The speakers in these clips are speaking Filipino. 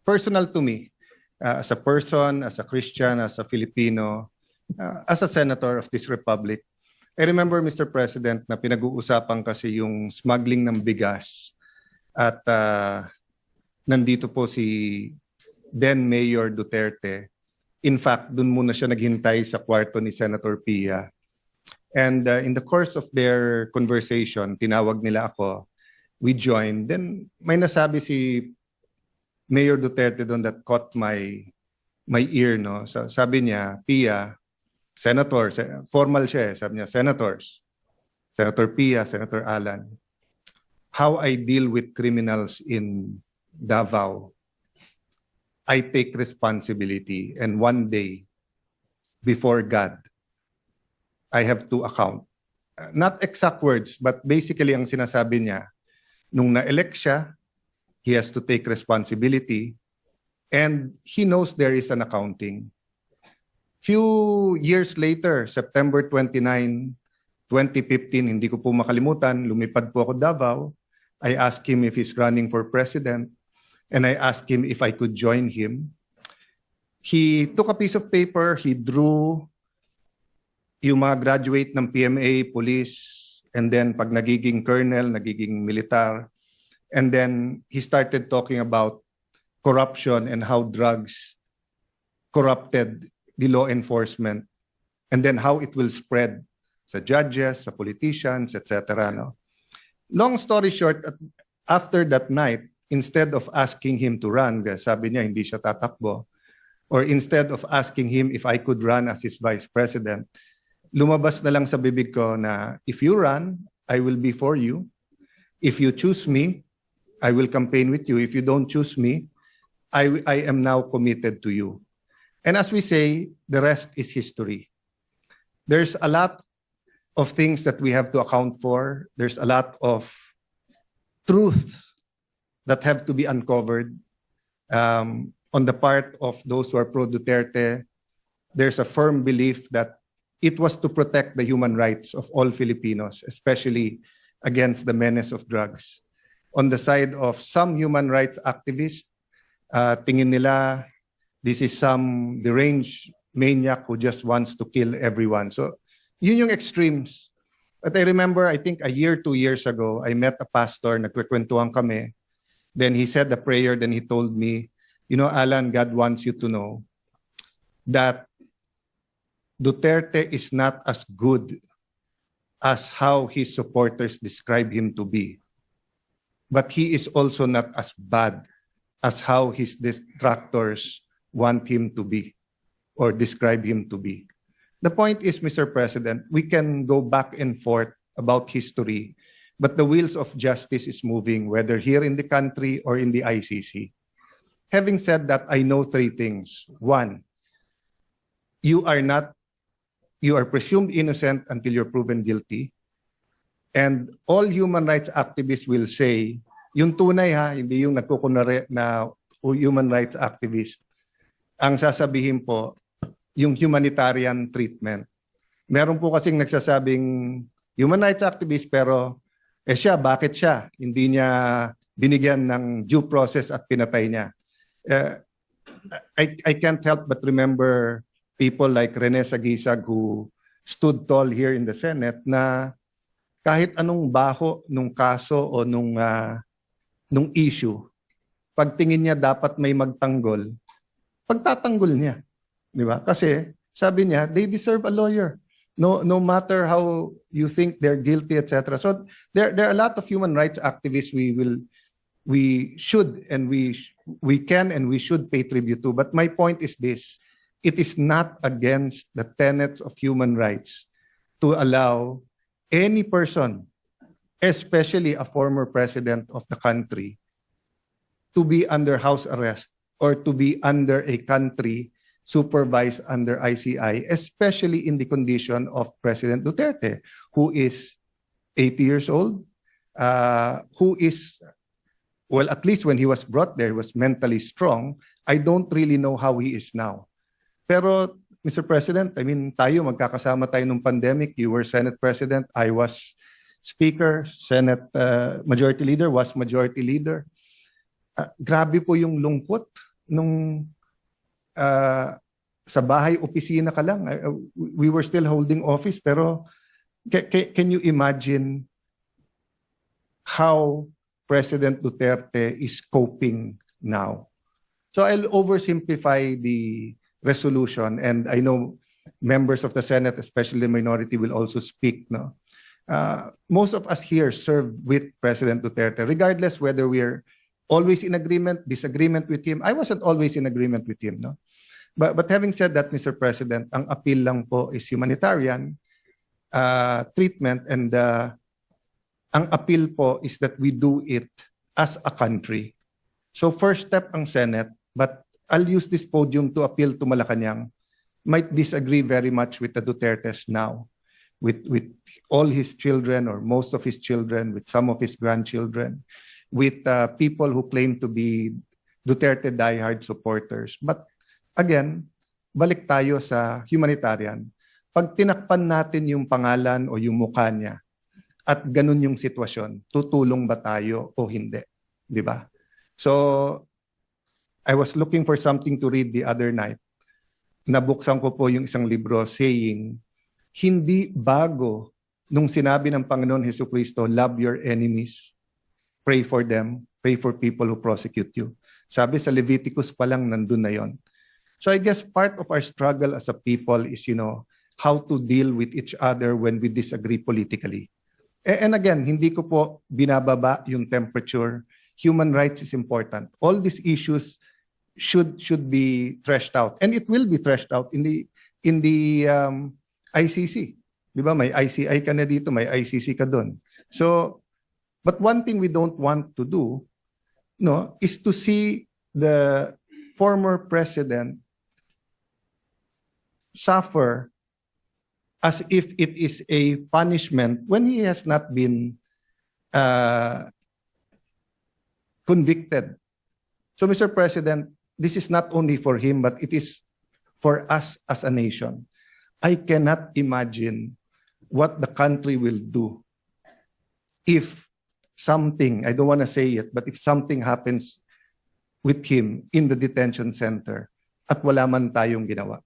personal to me, as a person, as a Christian, as a Filipino, as a senator of this republic. I remember, Mr. President, na pinag-uusapan kasi yung smuggling ng bigas at nandito po si then Mayor Duterte. In fact, dun muna siya naghintay sa kwarto ni Senator Pia. And in the course of their conversation, tinawag nila ako, we joined. Then may nasabi si Mayor Duterte doon that caught my ear, no? So, sabi niya, Pia, Senator, formal siya, sabi niya, Senators, Senator Pia, Senator Alan, how I deal with criminals in Davao, I take responsibility, and one day, before God, I have to account. Not exact words, but basically ang sinasabi niya, nung na-elect siya, he has to take responsibility, and he knows there is an accounting. Few years later, September 29, 2015, hindi ko po makalimutan, lumipad po ako Davao. I asked him if he's running for president, and I asked him if I could join him. He took a piece of paper, he drew yung mga graduate ng PMA, police, and then pag nagiging colonel, nagiging militar, and then he started talking about corruption and how drugs corrupted the law enforcement, and then how it will spread sa judges, sa politicians, etc. No? Long story short, after that night, instead of asking him to run, sabi niya hindi siya tatakbo, or instead of asking him if I could run as his vice president, lumabas na lang sa bibig ko na if you run, I will be for you. If you choose me, I will campaign with you. If you don't choose me, I am now committed to you. And as we say, the rest is history. There's a lot of things that we have to account for. There's a lot of truths that have to be uncovered on the part of those who are pro-Duterte. There's a firm belief that it was to protect the human rights of all Filipinos, especially against the menace of drugs. On the side of some human rights activists, tingin nila this is some deranged maniac who just wants to kill everyone. So, yun yung extremes. But I remember, I think a year, 2 years ago, I met a pastor, nagkukwentuhan kami. Then he said a prayer, then he told me, you know, Alan, God wants you to know that Duterte is not as good as how his supporters describe him to be. But he is also not as bad as how his detractors want him to be or describe him to be. The point is, Mr. President, we can go back and forth about history, but the wheels of justice is moving, whether here in the country or in the ICC. Having said that, I know 3 things. 1, you are presumed innocent until you're proven guilty. And all human rights activists will say, yung tunay ha, hindi yung nagkukunwari na human rights activist. Ang sasabihin po, yung humanitarian treatment. Meron po kasing nagsasabing human rights activist pero siya, bakit siya? Hindi niya binigyan ng due process at pinatay niya. I can't help but remember people like Rene Sagisag who stood tall here in the Senate na kahit anong baho nung kaso o nung issue, pagtingin niya dapat may magtanggol, pagtatanggol niya. Di ba? Kasi sabi niya, they deserve a lawyer. No matter how you think they're guilty, etc. So there are a lot of human rights activists we should and we can and we should pay tribute to. But my point is this, it is not against the tenets of human rights to allow any person, especially a former president of the country, to be under house arrest or to be under a country supervised under ICI, especially in the condition of President Duterte, who is 80 years old, who is, well, at least when he was brought there, was mentally strong. I don't really know how he is now. Pero, Mr. President, I mean, tayo, magkakasama tayo nung pandemic. You were Senate President, I was Speaker, Senate Majority Leader, was Majority Leader. Grabe po yung lungkot nung sa bahay opisina ka lang. We were still holding office, pero can you imagine how President Duterte is coping now? So I'll oversimplify the resolution, and I know members of the Senate, especially the minority, will also speak. No, most of us here served with President Duterte, regardless whether we're always in agreement, disagreement with him. I wasn't always in agreement with him. No, but having said that, Mr. President, ang appeal lang po is humanitarian treatment, and ang appeal po is that we do it as a country. So first step ang Senate, but I'll use this podium to appeal to Malacanang. Might disagree very much with the Dutertes now, with all his children or most of his children, with some of his grandchildren, with people who claim to be Duterte diehard supporters. But again, balik tayo sa humanitarian. Pag tinakpan natin yung pangalan o yung mukha niya, at ganun yung sitwasyon, tutulong ba tayo o hindi? Di ba? So, I was looking for something to read the other night. Nabuksan ko po yung isang libro saying, hindi bago nung sinabi ng Panginoon Jesucristo, love your enemies, pray for them, pray for people who prosecute you. Sabi sa Leviticus pa lang, nandun na yon. So I guess part of our struggle as a people is, how to deal with each other when we disagree politically. And again, hindi ko po binababa yung temperature. Human rights is important. All these issues should be threshed out, and it will be threshed out in the ICC. Di ba? May ICI ka na dito, may ICC ka doon. So, but one thing we don't want to do, is to see the former president suffer as if it is a punishment when he has not been convicted. So, Mr. President, this is not only for him, but it is for us as a nation. I cannot imagine what the country will do if something, I don't want to say it, but if something happens with him in the detention center at wala man tayong ginawa.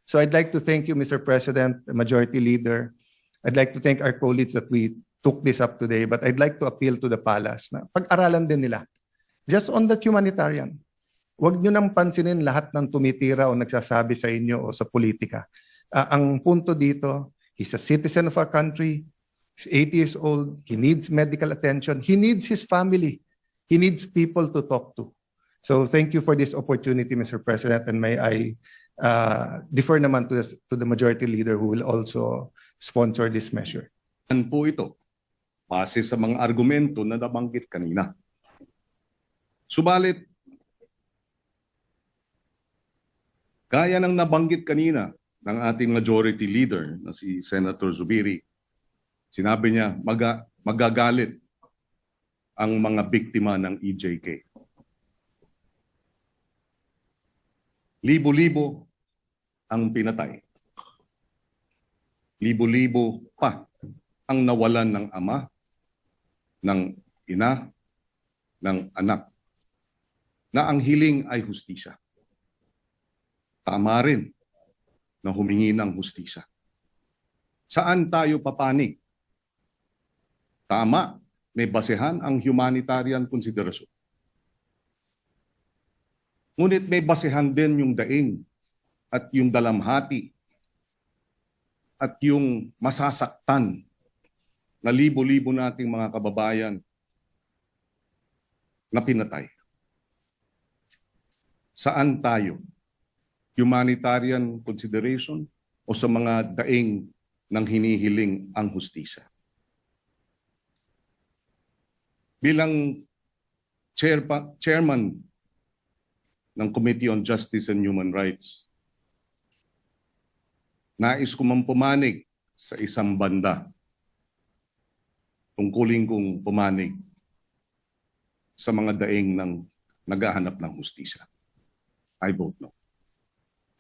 So I'd like to thank you, Mr. President, the Majority Leader. I'd like to thank our colleagues that we took this up today, but I'd like to appeal to the palace na pag-aralan din nila. Just on the humanitarian, huwag nyo nang pansinin lahat ng tumitira o nagsasabi sa inyo o sa politika. Ang punto dito, he's a citizen of our country, he's 80 years old, he needs medical attention, he needs his family, he needs people to talk to. So thank you for this opportunity, Mr. President, and may I defer naman to the Majority Leader who will also sponsor this measure. Ano po ito? Base sa mga argumento na nabanggit kanina. Subalit, gaya ng nabanggit kanina ng ating Majority Leader na si Senator Zubiri, sinabi niya magagalit ang mga biktima ng EJK. Libo-libo ang pinatay. Libo-libo pa ang nawalan ng ama, ng ina, ng anak, na ang hiling ay hustisya. Tama rin na humingi ng hustisya. Saan tayo papanig? Tama, may basehan ang humanitarian konsiderasyon. Ngunit may basehan din yung daing at yung dalamhati at yung masasaktan na libo-libo nating mga kababayan na pinatay. Saan tayo? Humanitarian consideration o sa mga daing ng hinihiling ang hustisya? Bilang chairman ng Committee on Justice and Human Rights, nais ko mang pumanig sa isang banda. Tungkulin kong pumanig sa mga daing ng naghahanap ng hustisya. I vote no.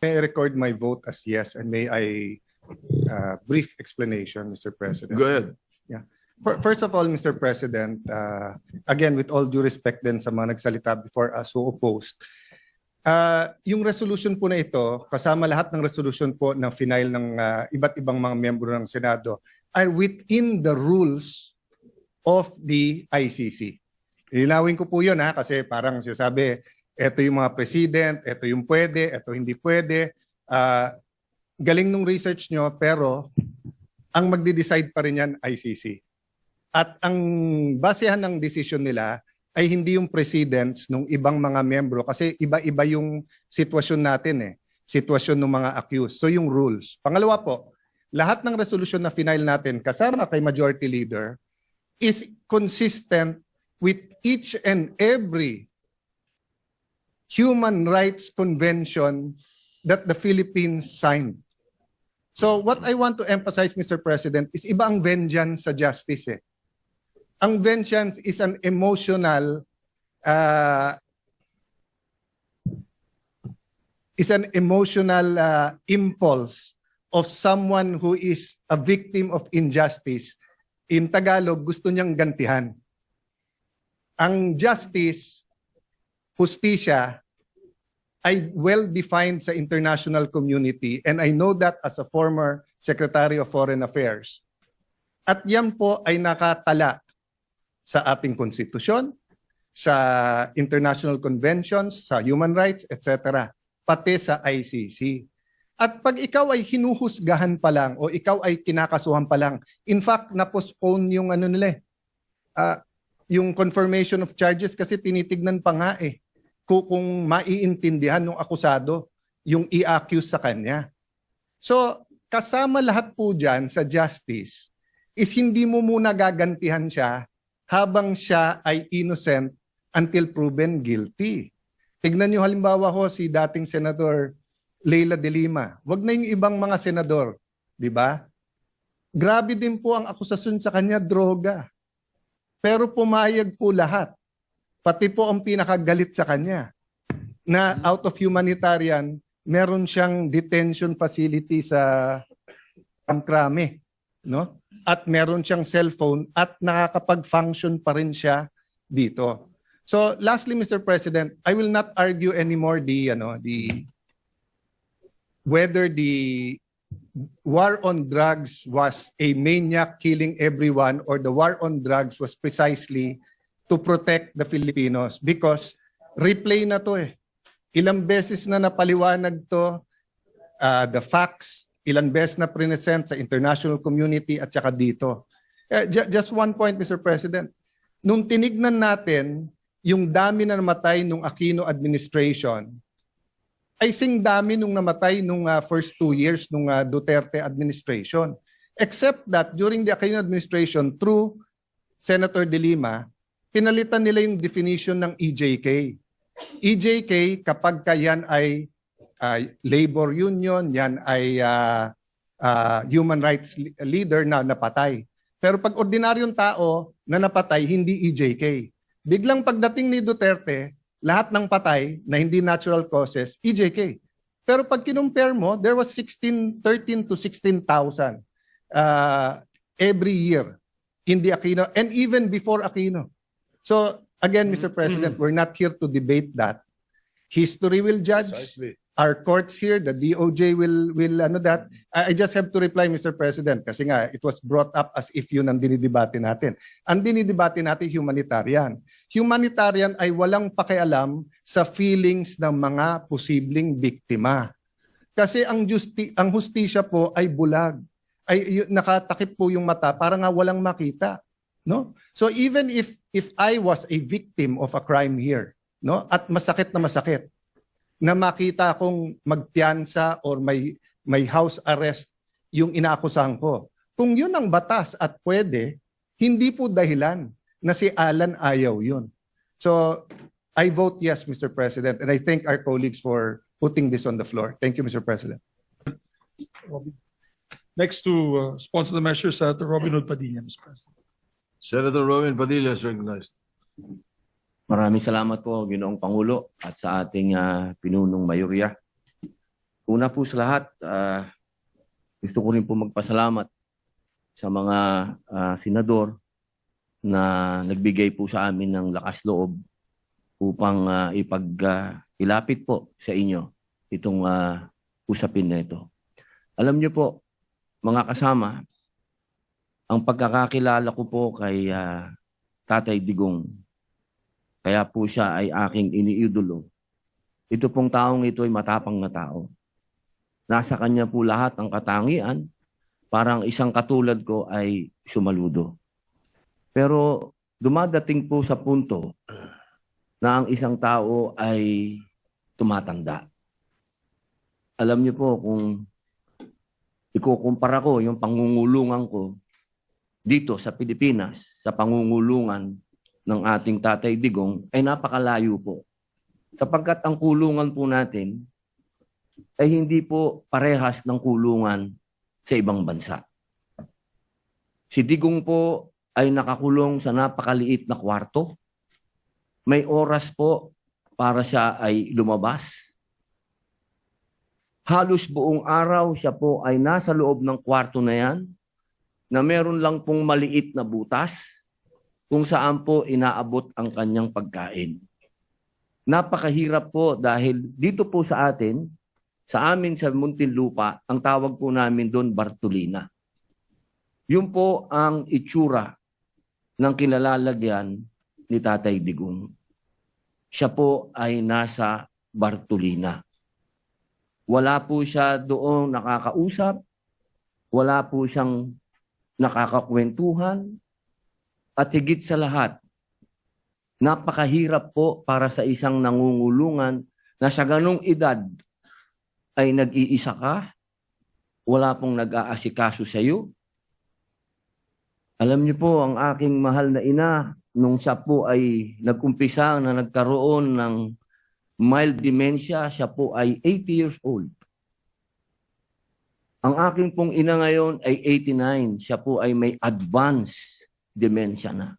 May I record my vote as yes, and may I brief explanation, Mr. President? Go ahead. Yeah. First of all, Mr. President, again, with all due respect din sa mga nagsalita before us who opposed, Yung resolution po na ito, kasama lahat ng resolution po na final ng iba't ibang mga miyembro ng Senado, are within the rules of the ICC. Linawin ko po yun kasi parang sinasabi, ito yung mga president, ito yung pwede, ito hindi pwede. Galing nung research nyo, pero ang magde-decide pa rin yan ICC. At ang basehan ng decision nila ay hindi yung presidents ng ibang mga membro kasi iba-iba yung sitwasyon natin sitwasyon ng mga accused. So yung rules. Pangalawa po, lahat ng resolution na final natin kasama kay Majority Leader is consistent with each and every human rights convention that the Philippines signed. So what I want to emphasize, Mr. President, is iba ang vengeance sa justice Ang vengeance is an emotional impulse of someone who is a victim of injustice. In Tagalog, gusto niyang gantihan. Ang justice, hustisya, ay well-defined sa international community, and I know that as a former Secretary of Foreign Affairs. At yan po ay nakatala sa ating konstitusyon, sa international conventions, sa human rights, etc., pati sa ICC. At pag ikaw ay hinuhusgahan pa lang o ikaw ay kinakasuhan pa lang, in fact, na-postpone yung yung confirmation of charges kasi tinitignan pa nga kung maiintindihan ng akusado yung i-accuse sa kanya. So, kasama lahat po dyan sa justice is hindi mo muna gagantihan siya habang siya ay innocent until proven guilty. Tignan niyo halimbawa si dating Senador Leila de Lima. Wag na yung ibang mga senador, di ba? Grabe din po ang akusasyon sa kanya, droga. Pero pumayag po lahat. Pati po ang pinakagalit sa kanya na out of humanitarian, meron siyang detention facility sa Kamkrame, no? At meron siyang cellphone at nakakapag-function pa rin siya dito. So lastly, Mr. President, I will not argue anymore whether the war on drugs was a maniac killing everyone or the war on drugs was precisely to protect the Filipinos, because replay na to Ilang beses na napaliwanag to, the facts, ilang beses na present sa international community at saka dito. Just one point, Mr. President. Nung tinignan natin yung dami na namatay nung Aquino administration, ay sing dami nung namatay nung first 2 years nung Duterte administration. Except that during the Aquino administration, through Senator De Lima, pinalitan nila yung definition ng EJK. EJK, kapag yan ay labor union, yan ay human rights leader na napatay. Pero pag ordinaryong tao na napatay, hindi EJK. Biglang pagdating ni Duterte, lahat ng patay na hindi natural causes, EJK. Pero pag kinumpare mo, there was 13 to 16,000 every year in the Aquino and even before Aquino. So again, Mr. President, we're not here to debate that. History will judge. Precisely. Our courts here, the DOJ will that. I just have to reply, Mr. President, kasi nga it was brought up as if yun ang dinidebate natin. Ang dinidebate natin humanitarian. Humanitarian ay walang pakialam sa feelings ng mga posibleng biktima. Kasi ang hustisya po ay bulag. Ay nakatakip po yung mata para nga walang makita, no? So even if I was a victim of a crime here, no, at masakit na makita kong magpiyansa or may house arrest yung inaakusahan ko. Kung yun ang batas at pwede, hindi po dahilan na si Alan ayaw yun. So I vote yes, Mr. President, and I thank our colleagues for putting this on the floor. Thank you, Mr. President. Next to sponsor the measure, Senator Robin Hood Padilla, Mr. President. Senator Robin Padilla is recognized. Maraming salamat po, Ginoong Pangulo, at sa ating pinunong mayorya. Una po sa lahat, gusto ko rin po magpasalamat sa mga senador na nagbigay po sa amin ng lakas loob upang ilapit po sa inyo itong usapin na ito. Alam niyo po, mga kasama, ang pagkakakilala ko po kay Tatay Digong, kaya po siya ay aking iniidolo. Ito pong taong ito ay matapang na tao. Nasa kanya po lahat ang katangian, parang isang katulad ko ay sumaludo. Pero dumadating po sa punto na ang isang tao ay tumatanda. Alam niyo po, kung ikukumpara ko yung pangungulungan ko dito sa Pilipinas, sa pangungulungan ng ating Tatay Digong, ay napakalayo po. Sapagkat ang kulungan po natin ay hindi po parehas ng kulungan sa ibang bansa. Si Digong po ay nakakulong sa napakaliit na kwarto. May oras po para siya ay lumabas. Halos buong araw siya po ay nasa loob ng kwarto na yan, na meron lang pong maliit na butas kung saan po inaabot ang kanyang pagkain. Napakahirap po dahil dito po sa atin, sa amin sa Muntinlupa, ang tawag po namin doon Bartolina. Yun po ang itsura ng kinalalagyan ni Tatay Digong. Siya po ay nasa Bartolina. Wala po siya doon nakakausap, wala po siyang nakakakwentuhan, at higit sa lahat, napakahirap po para sa isang nangungulungan na sa ganong edad ay nag-iisa ka, wala pong nag-aasikaso sa iyo. Alam niyo po, ang aking mahal na ina, nung siya po ay nag-umpisa na nagkaroon ng mild dementia, siya po ay 80 years old. Ang aking pong ina ngayon ay 89. Siya po ay may advanced dementia na.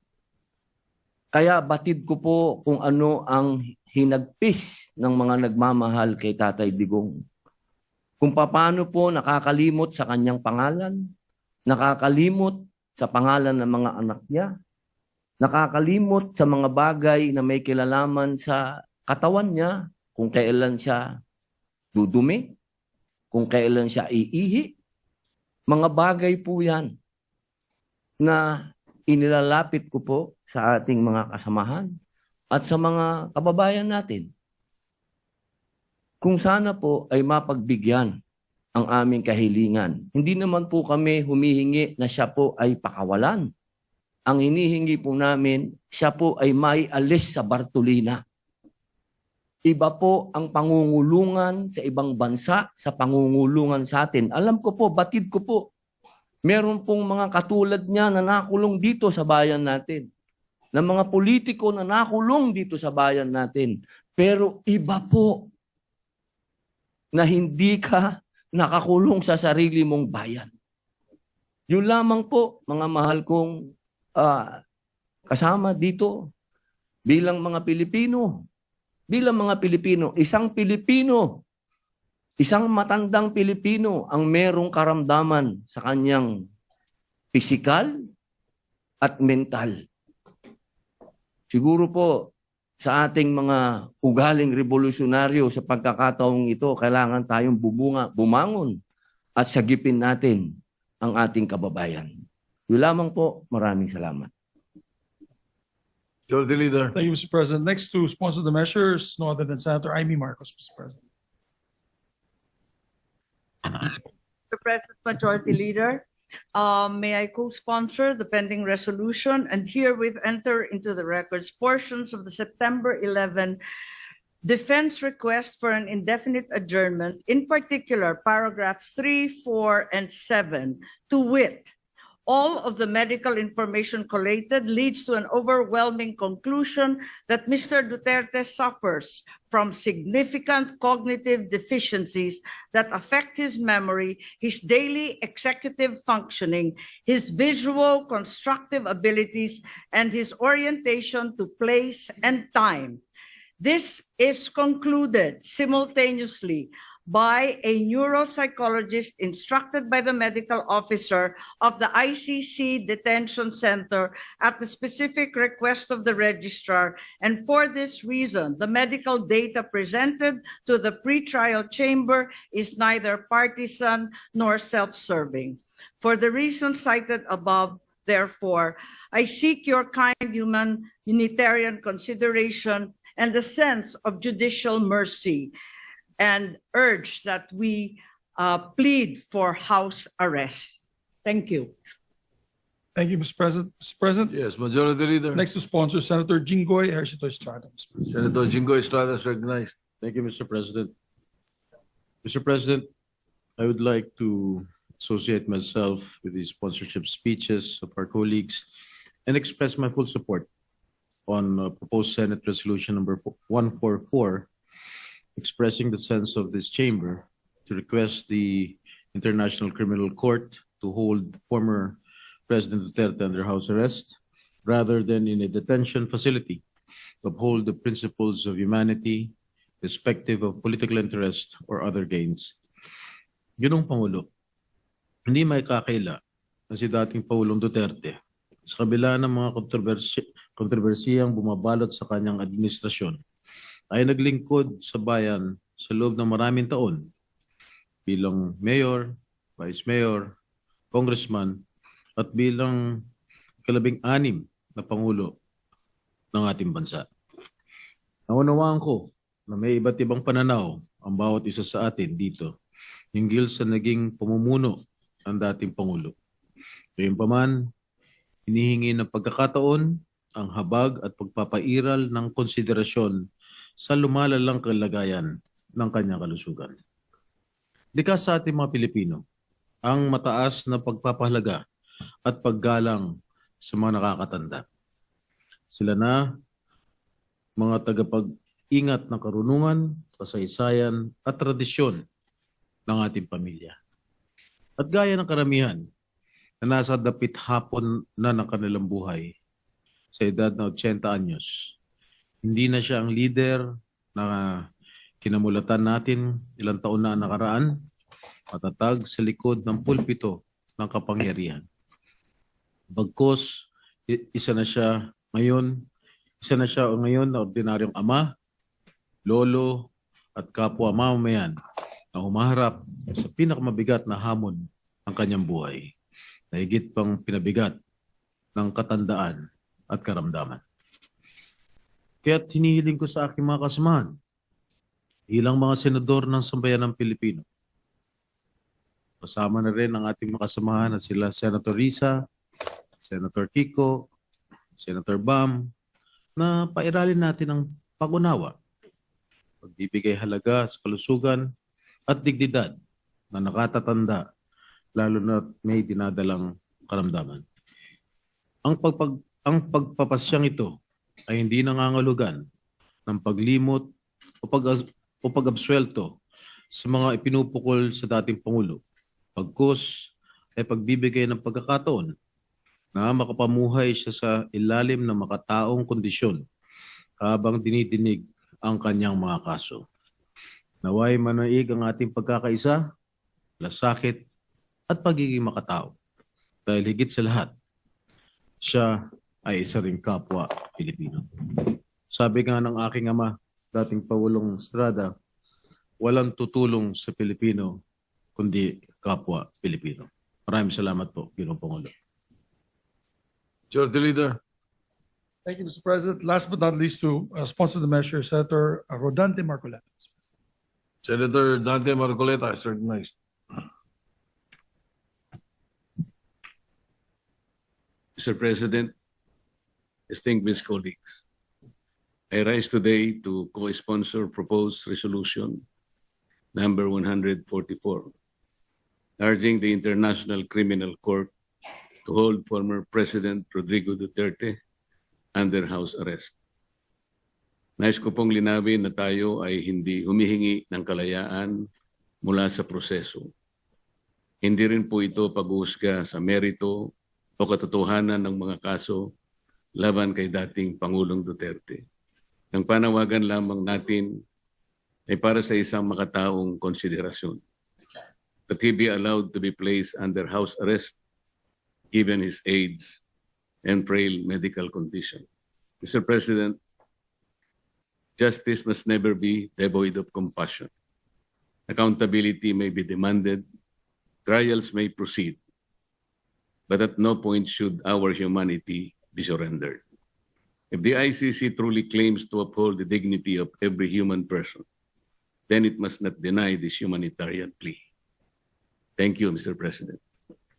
Kaya batid ko po kung ano ang hinagpis ng mga nagmamahal kay Tatay Digong. Kung paano po nakakalimot sa kanyang pangalan, nakakalimot sa pangalan ng mga anak niya, nakakalimot sa mga bagay na may kilalaman sa katawan niya, kung kailan siya dudumi, kung kailan siya iihi. Mga bagay po yan na inilalapit ko po sa ating mga kasamahan at sa mga kababayan natin. Kung sana po ay mapagbigyan ang aming kahilingan. Hindi naman po kami humihingi na siya po ay pakawalan. Ang hinihingi po namin, siya po ay maialis sa Bartolina. Iba po ang pangungulungan sa ibang bansa sa pangungulungan sa atin. Alam ko po, batid ko po, meron pong mga katulad niya na nakulong dito sa bayan natin. Na mga politiko na nakulong dito sa bayan natin. Pero iba po na hindi ka nakakulong sa sarili mong bayan. Yun lamang po, mga mahal kong kasama dito bilang mga Pilipino. Bilang mga Pilipino, isang matandang Pilipino ang merong karamdaman sa kanyang pisikal at mental. Siguro po sa ating mga ugaling revolusyonaryo sa pagkakataong ito, kailangan tayong bumangon at sagipin natin ang ating kababayan. Yun lamang po, maraming salamat. Majority Leader. Thank you, Mr. President. Next to sponsor the measures, no other than Senator Amy Marcos, Mr. President. Mr. President, Majority Leader, may I co-sponsor the pending resolution and herewith enter into the records portions of the September 11 defense request for an indefinite adjournment, in particular paragraphs 3, 4, and 7, to wit, all of the medical information collated leads to an overwhelming conclusion that Mr. Duterte suffers from significant cognitive deficiencies that affect his memory, his daily executive functioning, his visual constructive abilities, and his orientation to place and time. This is concluded simultaneously by a neuropsychologist instructed by the medical officer of the ICC Detention Center at the specific request of the registrar. And for this reason, the medical data presented to the pretrial chamber is neither partisan nor self-serving. For the reasons cited above, therefore, I seek your kind humanitarian consideration and a sense of judicial mercy, and urge that we plead for house arrest. Thank you. Thank you, Mr. President. Mr. President, Yes, Majority Leader. next to sponsor, Senator Jinggoy Ejercito Estrada. Mr. President. Senator Jingo Estrada is recognized. Thank you, Mr. President. Mr. President, I would like to associate myself with the sponsorship speeches of our colleagues and express my full support on proposed Senate Resolution number 144, expressing the sense of this chamber to request the International Criminal Court to hold former President Duterte under house arrest rather than in a detention facility, to uphold the principles of humanity, irrespective of political interest or other gains. Ginong Pangulo, hindi may kakaila na si dating Pangulong Duterte sa kabila ng mga kontrobersiyang bumabalot sa kanyang administrasyon ay naglingkod sa bayan sa loob ng maraming taon bilang mayor, vice mayor, congressman at bilang ika-16 na pangulo ng ating bansa. Naunawaan ko na may iba't ibang pananaw ang bawat isa sa atin dito hinggil sa naging pamumuno ng dating pangulo. Gayunpaman, hinihingi ng pagkakataon ang habag at pagpapairal ng konsiderasyon sa lumalalang kalagayan ng kanyang kalusugan. Likas sa ating mga Pilipino ang mataas na pagpapahalaga at paggalang sa mga nakakatanda. Sila na mga tagapag-ingat ng karunungan, kasaysayan at tradisyon ng ating pamilya. At gaya ng karamihan na nasa dapit hapon na ng kanilang buhay sa edad na 80 anyos, hindi na siya ang leader na kinamulatan natin ilang taon na nakaraan, matatag sa likod ng pulpito ng kapangyarihan. Bagkus, isa na siya ngayon na ordinaryong ama, lolo at kapwa mamamayan na humaharap sa pinakamabigat na hamon ng kanyang buhay, na higit pang pinabigat ng katandaan at karamdaman. Kaya't hinihiling ko sa aking mga kasamahan, ilang mga senador ng sambayan ng Pilipino. Kasama na rin ang ating mga kasamahan na sila Senator Risa, Senator Kiko, Senator Bam, na pairalin natin ang pag-unawa, pagbibigay halaga sa kalusugan at dignidad na nakatatanda, lalo na may dinadalang karamdaman. Ang pagpapasyang ito ay hindi nangangahulugan ng paglimot o pag-absuelto sa mga ipinupukol sa dating Pangulo. Pagkus ay pagbibigay ng pagkakataon na makapamuhay siya sa ilalim ng makataong kondisyon habang dinidinig ang kanyang mga kaso. Naway manaig ang ating pagkakaisa, lasakit at pagiging makatao. Dahil higit sa lahat, siya ay isa ring kapwa Pilipino. Sabi nga ng aking ama, dating Pangulong Estrada, walang tutulong sa Pilipino kundi kapwa Pilipino. Maraming salamat po, Ginoong Pangulo. Majority Leader. Thank you, Mr. President. Last but not least, to sponsor the measure, Senator Rodante Marcoleta. Senator Dante Marcoleta is recognized. Mr. President, distinguished colleagues, I rise today to co-sponsor proposed resolution number 144, urging the International Criminal Court to hold former President Rodrigo Duterte under house arrest. Nais ko pong linawin na tayo ay hindi humihingi ng kalayaan mula sa proseso. Hindi rin po ito pag-uusga sa merito o katotohanan ng mga kaso laban kay dating Pangulong Duterte. Ang panawagan lamang natin ay para sa isang makataong konsiderasyon. That he be allowed to be placed under house arrest given his age and frail medical condition. Mr. President, justice must never be devoid of compassion. Accountability may be demanded, trials may proceed, but at no point should our humanity be surrendered. If the ICC truly claims to uphold the dignity of every human person, then it must not deny this humanitarian plea. Thank you, Mr. President.